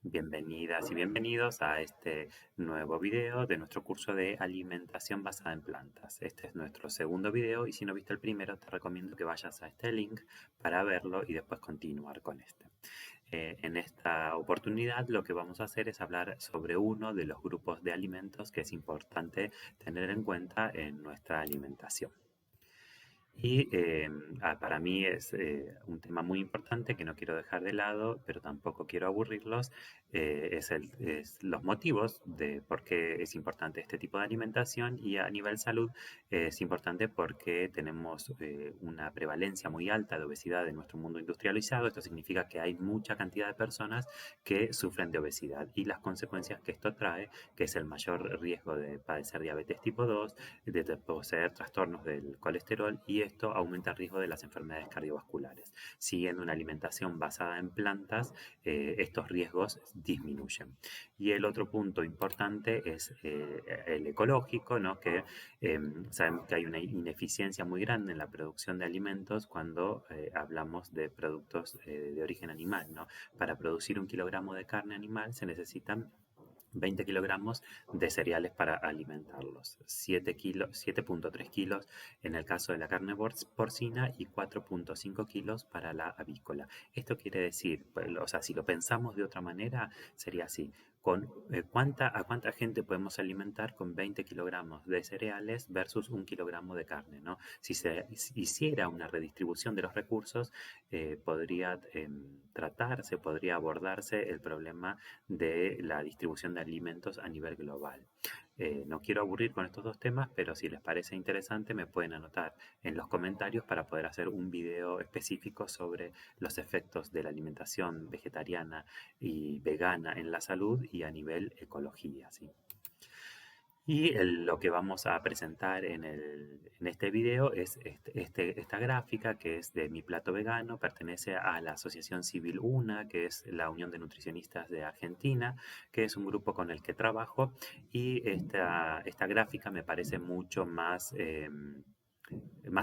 Bienvenidas y bienvenidos a este nuevo video de nuestro curso de alimentación basada en plantas. Este es nuestro segundo video y si no viste el primero te recomiendo que vayas a este link para verlo y después continuar con este. En esta oportunidad lo que vamos a hacer es hablar sobre uno de los grupos de alimentos que es importante tener en cuenta en nuestra alimentación. Y para mí es un tema muy importante que no quiero dejar de lado, pero tampoco quiero aburrirlos. Es los motivos de por qué es importante este tipo de alimentación y a nivel salud es importante porque tenemos una prevalencia muy alta de obesidad en nuestro mundo industrializado. Esto significa que hay mucha cantidad de personas que sufren de obesidad y las consecuencias que esto trae, que es el mayor riesgo de padecer diabetes tipo 2, de poseer trastornos del colesterol y esto aumenta el riesgo de las enfermedades cardiovasculares. Siguiendo una alimentación basada en plantas, estos riesgos disminuyen. Y el otro punto importante es el ecológico, ¿no? Que sabemos que hay una ineficiencia muy grande en la producción de alimentos cuando hablamos de productos de origen animal, ¿no? Para producir 1 kilogramo de carne animal se necesitan 20 kilogramos de cereales para alimentarlos, 7,3 kilos en el caso de la carne porcina y 4,5 kilos para la avícola. Esto quiere decir, o sea, si lo pensamos de otra manera, sería así. ¿A cuánta gente podemos alimentar con 20 kilogramos de cereales versus 1 kilogramo de carne, ¿no? Si se hiciera una redistribución de los recursos, podría tratarse, podría abordarse el problema de la distribución de alimentos a nivel global. No quiero aburrir con estos dos temas, pero si les parece interesante me pueden anotar en los comentarios para poder hacer un video específico sobre los efectos de la alimentación vegetariana y vegana en la salud y a nivel ecología, ¿sí? Y lo que vamos a presentar en este video es esta gráfica que es de Mi Plato Vegano, pertenece a la Asociación Civil UNA, que es la Unión de Nutricionistas de Argentina, que es un grupo con el que trabajo, y esta gráfica me parece mucho más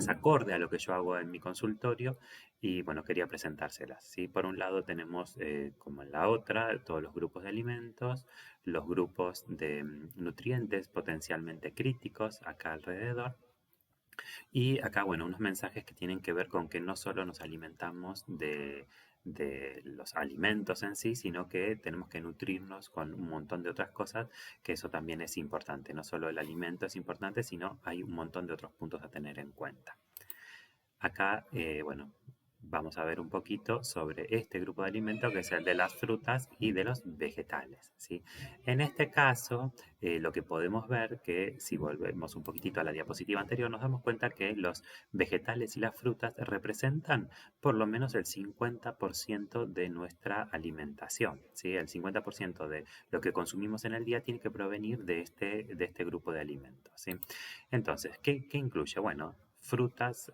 acorde a lo que yo hago en mi consultorio y bueno, quería presentárselas, ¿sí? Por un lado tenemos, como en la otra, todos los grupos de alimentos, los grupos de nutrientes potencialmente críticos acá alrededor. Y acá, bueno, unos mensajes que tienen que ver con que no solo nos alimentamos de los alimentos en sí, sino que tenemos que nutrirnos con un montón de otras cosas, que eso también es importante. No solo el alimento es importante, sino hay un montón de otros puntos a tener en cuenta. Acá, bueno, vamos a ver un poquito sobre este grupo de alimentos que es el de las frutas y de los vegetales, ¿sí? En este caso, lo que podemos ver que si volvemos un poquitito a la diapositiva anterior, nos damos cuenta que los vegetales y las frutas representan por lo menos el 50% de nuestra alimentación, ¿sí? El 50% de lo que consumimos en el día tiene que provenir de este grupo de alimentos, ¿sí? Entonces, ¿qué incluye? Bueno, frutas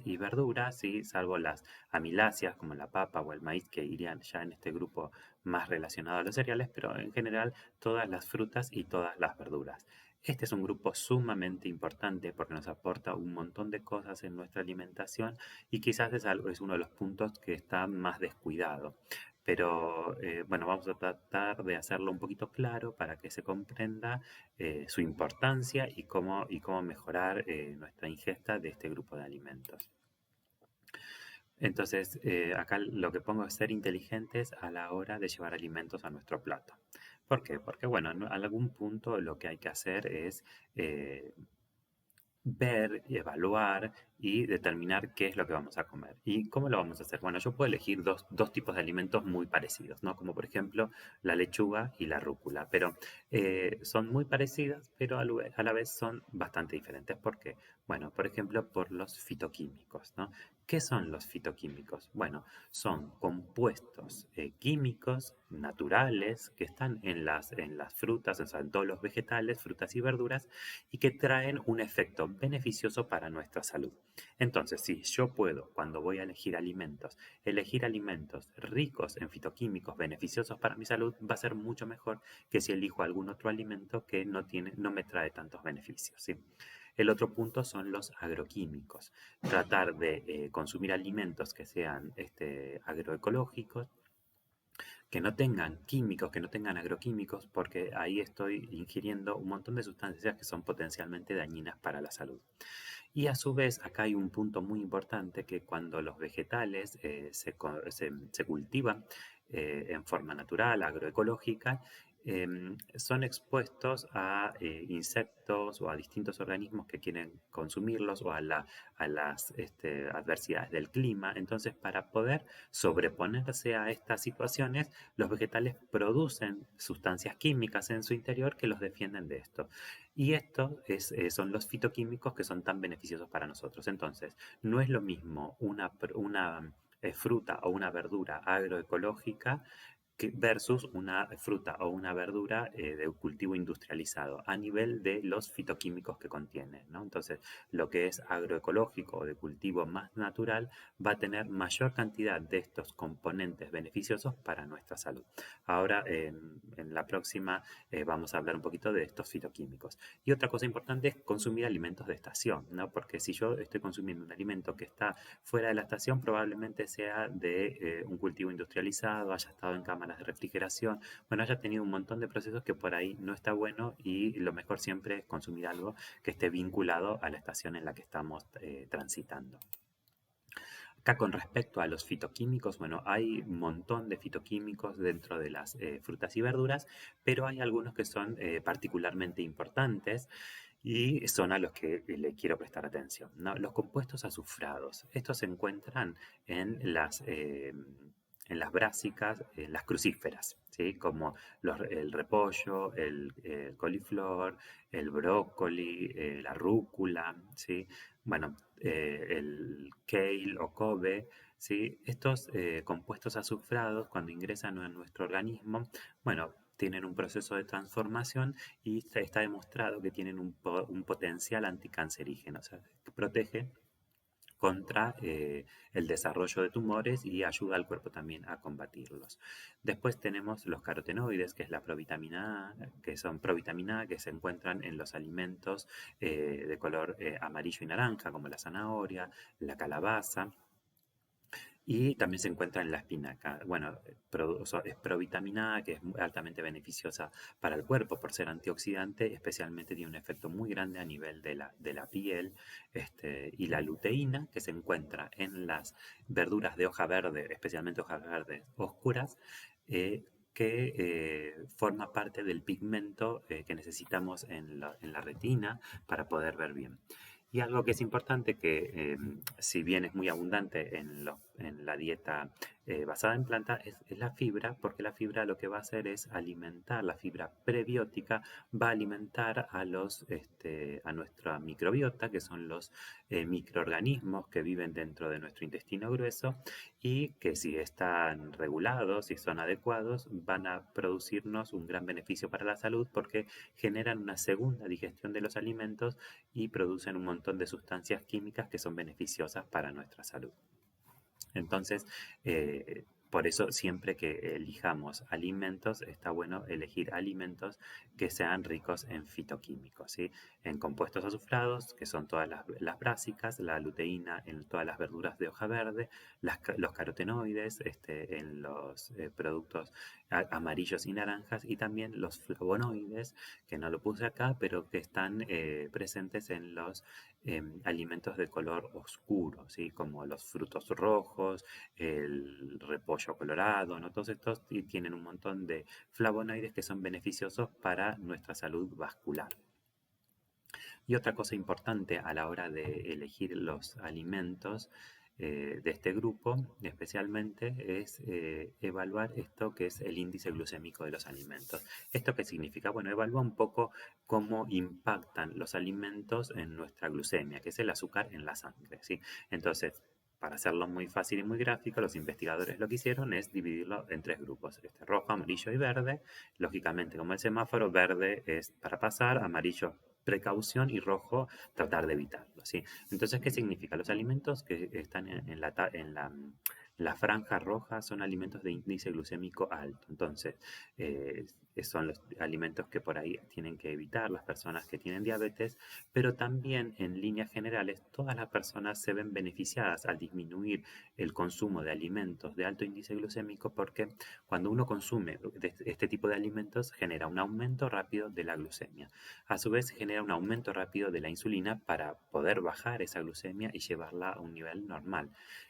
y verduras, ¿sí? Salvo las amiláceas como la papa o el maíz que irían ya en este grupo más relacionado a los cereales, pero en general todas las frutas y todas las verduras. Este es un grupo sumamente importante porque nos aporta un montón de cosas en nuestra alimentación y quizás es uno de los puntos que está más descuidado. Pero bueno, vamos a tratar de hacerlo un poquito claro para que se comprenda su importancia y cómo mejorar nuestra ingesta de este grupo de alimentos. Entonces, acá lo que pongo es ser inteligentes a la hora de llevar alimentos a nuestro plato. ¿Por qué? Porque, bueno, en algún punto lo que hay que hacer es ver, evaluar y determinar qué es lo que vamos a comer. ¿Y cómo lo vamos a hacer? Bueno, yo puedo elegir dos tipos de alimentos muy parecidos, ¿no? Como por ejemplo la lechuga y la rúcula, pero son muy parecidas, pero a la vez son bastante diferentes. ¿Por qué? Bueno, por ejemplo, por los fitoquímicos, ¿no? ¿Qué son los fitoquímicos? Bueno, son compuestos químicos naturales que están en las frutas, o sea, en todos los vegetales, frutas y verduras, y que traen un efecto beneficioso para nuestra salud. Entonces, si yo puedo, cuando voy a elegir alimentos ricos en fitoquímicos beneficiosos para mi salud, va a ser mucho mejor que si elijo algún otro alimento que no me trae tantos beneficios, ¿sí? El otro punto son los agroquímicos. Tratar de consumir alimentos que sean agroecológicos, que no tengan químicos, que no tengan agroquímicos, porque ahí estoy ingiriendo un montón de sustancias que son potencialmente dañinas para la salud. Y a su vez, acá hay un punto muy importante que cuando los vegetales se cultivan en forma natural, agroecológica, son expuestos a insectos o a distintos organismos que quieren consumirlos o a las adversidades del clima. Entonces, para poder sobreponerse a estas situaciones, los vegetales producen sustancias químicas en su interior que los defienden de esto. Y estos son los fitoquímicos que son tan beneficiosos para nosotros. Entonces, no es lo mismo una fruta o una verdura agroecológica versus una fruta o una verdura de cultivo industrializado a nivel de los fitoquímicos que contiene, ¿no? Entonces, lo que es agroecológico o de cultivo más natural va a tener mayor cantidad de estos componentes beneficiosos para nuestra salud. Ahora, en la próxima, vamos a hablar un poquito de estos fitoquímicos. Y otra cosa importante es consumir alimentos de estación, ¿no? Porque si yo estoy consumiendo un alimento que está fuera de la estación, probablemente sea de un cultivo industrializado, haya estado en cámaras de refrigeración, bueno, haya tenido un montón de procesos que por ahí no está bueno, y lo mejor siempre es consumir algo que esté vinculado a la estación en la que estamos transitando. Acá con respecto a los fitoquímicos, bueno, hay un montón de fitoquímicos dentro de las frutas y verduras, pero hay algunos que son particularmente importantes y son a los que le quiero prestar atención, ¿no? Los compuestos azufrados. Estos se encuentran en las brásicas, en las crucíferas, ¿sí? Como el repollo, el coliflor, el brócoli, la rúcula, ¿sí? Bueno, el kale o kobe, ¿sí? Estos compuestos azufrados, cuando ingresan a nuestro organismo, bueno, tienen un proceso de transformación y está demostrado que tienen un potencial anticancerígeno, o sea, que protege contra el desarrollo de tumores y ayuda al cuerpo también a combatirlos. Después tenemos los carotenoides, que es la provitamina A, que son provitamina A que se encuentran en los alimentos de color amarillo y naranja, como la zanahoria, la calabaza. Y también se encuentra en la espinaca. Bueno, es provitamina A, que es altamente beneficiosa para el cuerpo por ser antioxidante, especialmente tiene un efecto muy grande a nivel de la piel. Y la luteína, que se encuentra en las verduras de hoja verde, especialmente hojas verdes oscuras, que forma parte del pigmento que necesitamos en la retina para poder ver bien. Y algo que es importante, que si bien es muy abundante en la dieta basada en planta, es la fibra, porque la fibra lo que va a hacer es alimentar, la fibra prebiótica va a alimentar a nuestra microbiota, que son los microorganismos que viven dentro de nuestro intestino grueso, y que si están regulados, si son adecuados, van a producirnos un gran beneficio para la salud, porque generan una segunda digestión de los alimentos y producen un montón de sustancias químicas que son beneficiosas para nuestra salud. Entonces, por eso siempre que elijamos alimentos, está bueno elegir alimentos que sean ricos en fitoquímicos, ¿sí? En compuestos azufrados, que son todas las brásicas, la luteína en todas las verduras de hoja verde, los carotenoides en los productos amarillos y naranjas, y también los flavonoides, que no lo puse acá, pero que están presentes en los alimentos de color oscuro, ¿sí? Como los frutos rojos, el repollo colorado, ¿no? Todos estos tienen un montón de flavonoides que son beneficiosos para nuestra salud vascular. Y otra cosa importante a la hora de elegir los alimentos de este grupo, especialmente, es evaluar esto que es el índice glucémico de los alimentos. ¿Esto qué significa? Bueno, evalúa un poco cómo impactan los alimentos en nuestra glucemia, que es el azúcar en la sangre, ¿sí? Entonces, para hacerlo muy fácil y muy gráfico, los investigadores lo que hicieron es dividirlo en tres grupos: rojo, amarillo y verde. Lógicamente, como el semáforo, verde es para pasar, amarillo precaución y rojo tratar de evitarlo, ¿sí? Entonces, ¿qué significa? Los alimentos que están La franja roja son alimentos de índice glucémico alto. Entonces, son los alimentos que por ahí tienen que evitar las personas que tienen diabetes, pero también en líneas generales todas las personas se ven beneficiadas al disminuir el consumo de alimentos de alto índice glucémico, porque cuando uno consume este tipo de alimentos genera un aumento rápido de la glucemia. A su vez genera un aumento rápido de la insulina para poder bajar esa glucemia y llevarla a un nivel normal.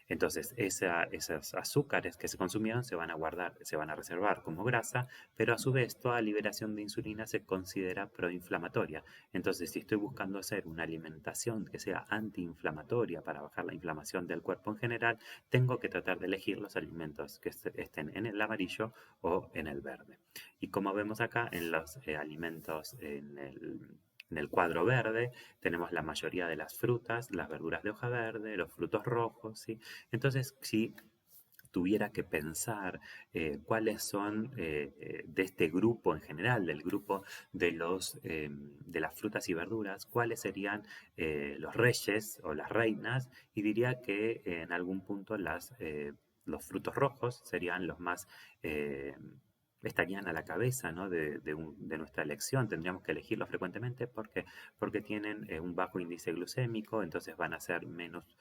Entonces, esos azúcares que se consumieron se van a guardar, se van a reservar como grasa, pero a su vez toda liberación de insulina se considera proinflamatoria. Entonces, si estoy buscando hacer una alimentación que sea antiinflamatoria para bajar la inflamación del cuerpo en general, tengo que tratar de elegir los alimentos que estén en el amarillo o en el verde. Y como vemos acá en los alimentos en el cuadro verde, tenemos la mayoría de las frutas, las verduras de hoja verde, los frutos rojos, ¿sí? Entonces, si tuviera que pensar cuáles son de este grupo en general, del grupo de las frutas y verduras, cuáles serían los reyes o las reinas, y diría que en algún punto los frutos rojos serían los más estarían a la cabeza, ¿no? de nuestra elección. Tendríamos que elegirlos frecuentemente porque tienen un bajo índice glucémico, entonces van a ser menos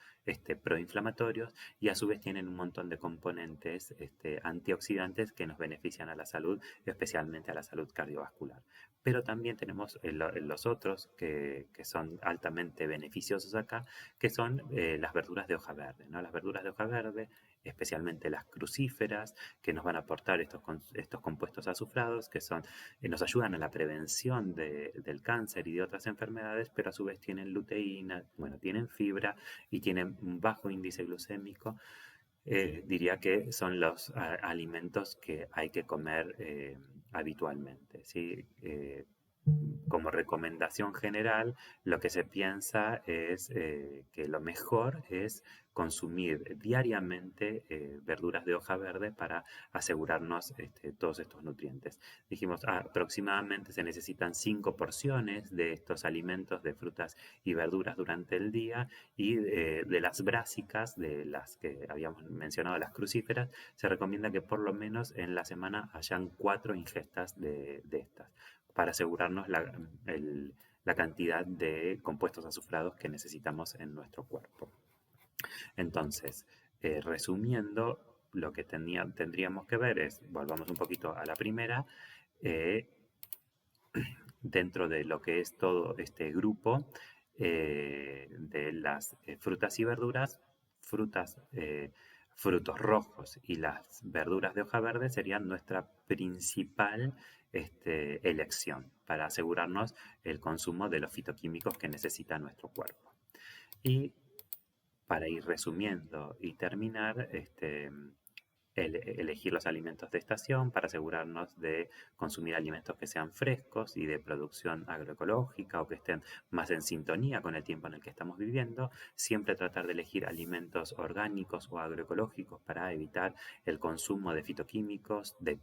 proinflamatorios, y a su vez tienen un montón de componentes antioxidantes que nos benefician a la salud, especialmente a la salud cardiovascular. Pero también tenemos los otros que son altamente beneficiosos acá, que son las verduras de hoja verde, ¿no? Las verduras de hoja verde, especialmente las crucíferas, que nos van a aportar estos compuestos azufrados, que nos ayudan a la prevención del cáncer y de otras enfermedades, pero a su vez tienen luteína, bueno, tienen fibra y tienen un bajo índice glucémico. Diría que son los alimentos que hay que comer habitualmente, ¿sí? Como recomendación general, lo que se piensa es que lo mejor es consumir diariamente verduras de hoja verde para asegurarnos todos estos nutrientes. Dijimos, aproximadamente se necesitan 5 porciones de estos alimentos de frutas y verduras durante el día, y de las brásicas, de las que habíamos mencionado, las crucíferas, se recomienda que por lo menos en la semana hayan 4 ingestas de estas, para asegurarnos la cantidad de compuestos azufrados que necesitamos en nuestro cuerpo. Entonces, resumiendo, lo que tendríamos que ver es, volvamos un poquito a la primera, dentro de lo que es todo este grupo de las frutas y verduras, frutos rojos y las verduras de hoja verde serían nuestra principal elección para asegurarnos el consumo de los fitoquímicos que necesita nuestro cuerpo. Y para ir resumiendo y terminar, elegir los alimentos de estación para asegurarnos de consumir alimentos que sean frescos y de producción agroecológica, o que estén más en sintonía con el tiempo en el que estamos viviendo. Siempre tratar de elegir alimentos orgánicos o agroecológicos para evitar el consumo de fitoquímicos, de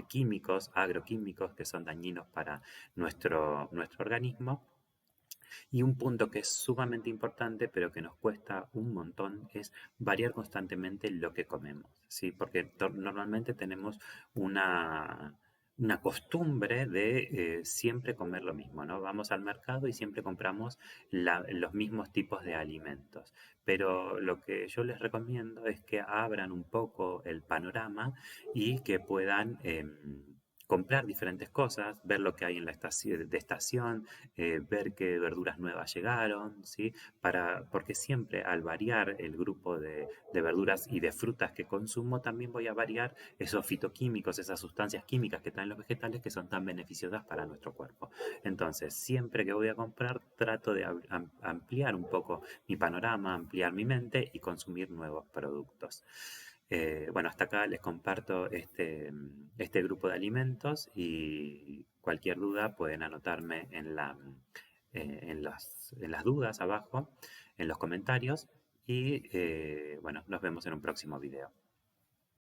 químicos, agroquímicos, que son dañinos para nuestro organismo. Y un punto que es sumamente importante, pero que nos cuesta un montón, es variar constantemente lo que comemos, ¿sí? Porque normalmente tenemos una costumbre de siempre comer lo mismo, ¿no? Vamos al mercado y siempre compramos los mismos tipos de alimentos. Pero lo que yo les recomiendo es que abran un poco el panorama y que puedan comprar diferentes cosas, ver lo que hay en la estación, ver qué verduras nuevas llegaron, ¿sí? Porque siempre al variar el grupo de verduras y de frutas que consumo, también voy a variar esos fitoquímicos, esas sustancias químicas que traen los vegetales, que son tan beneficiosas para nuestro cuerpo. Entonces, siempre que voy a comprar, trato de ampliar un poco mi panorama, ampliar mi mente y consumir nuevos productos. Bueno, hasta acá les comparto este grupo de alimentos, y cualquier duda pueden anotarme en las dudas abajo, en los comentarios, y bueno, nos vemos en un próximo video.